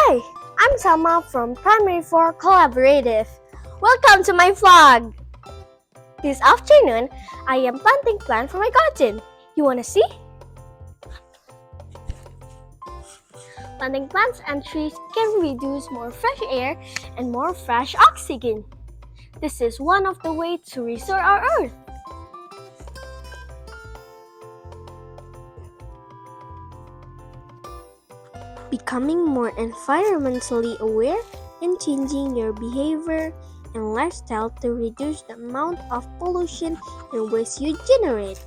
Hi, I'm Selma from Primary 4 Collaborative. Welcome to my vlog! This afternoon, I am planting plants for my garden. You wanna see? Planting plants and trees can reduce more fresh air and more fresh oxygen. This is one of the ways to restore our earth. Becoming more environmentally aware and changing your behavior and lifestyle to reduce the amount of pollution and waste you generate.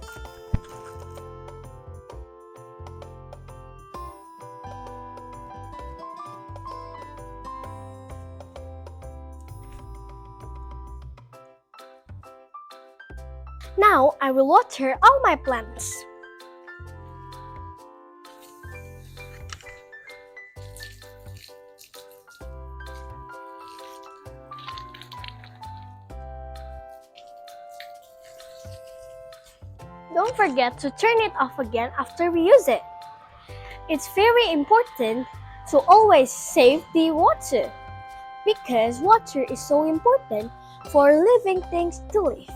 Now I will water all my plants. Don't forget to turn it off again after we use it. It's very important to always save the water because water is so important for living things to live.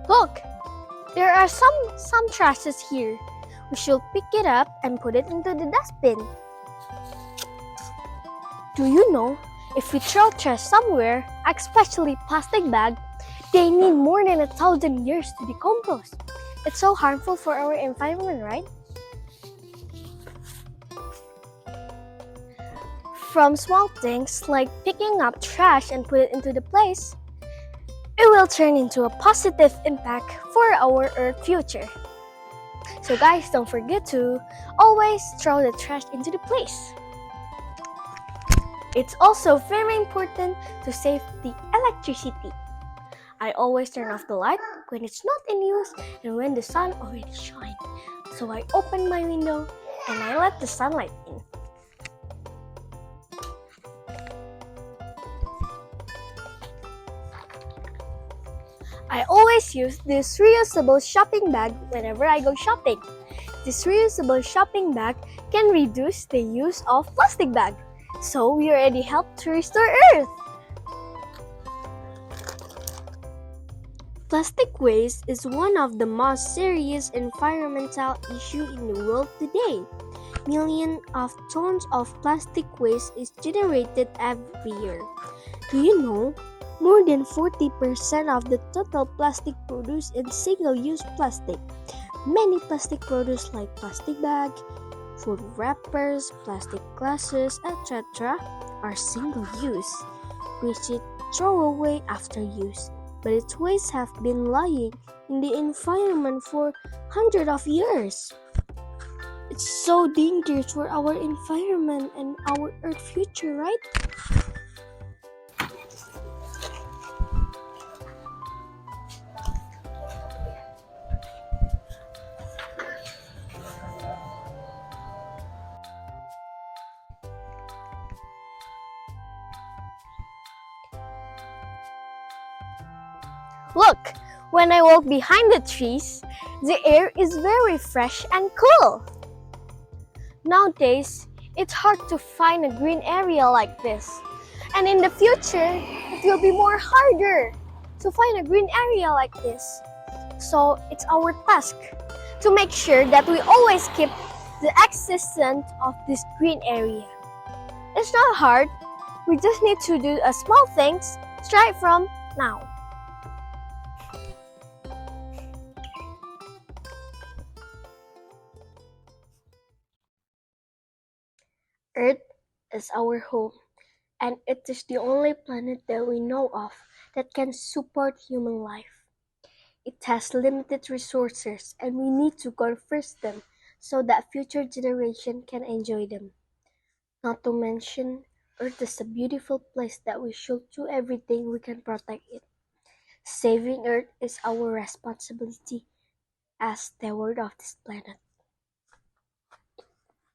Look, there are some trashes here. We should pick it up and put it into the dustbin. Do you know, if we throw trash somewhere, especially plastic bag, they need more than 1,000 years to decompose. It's so harmful for our environment, right? From small things like picking up trash and put it into the place, it will turn into a positive impact for our Earth future. So guys, don't forget to always throw the trash into the place. It's also very important to save the electricity. I always turn off the light when it's not in use and when the sun already shines. So I open my window and I let the sunlight in. I always use this reusable shopping bag whenever I go shopping. This reusable shopping bag can reduce the use of plastic bag, so we already help to restore Earth. Plastic waste is one of the most serious environmental issues in the world today. Millions of tons of plastic waste is generated every year. Do you know? More than 40% of the total plastic produced in single-use plastic. Many plastic products like plastic bags, food wrappers, plastic glasses, etc. are single-use, which is thrown away after use. But its waste have been lying in the environment for hundreds of years. It's so dangerous for our environment and our Earth future, right? Look, when I walk behind the trees, the air is very fresh and cool. Nowadays, it's hard to find a green area like this. And in the future, it will be more harder to find a green area like this. So it's our task to make sure that we always keep the existence of this green area. It's not hard. We just need to do a small things straight from now. Earth is our home, and it is the only planet that we know of that can support human life. It has limited resources, and we need to conserve them so that future generations can enjoy them. Not to mention, Earth is a beautiful place that we should do everything we can protect it. Saving Earth is our responsibility as steward of this planet.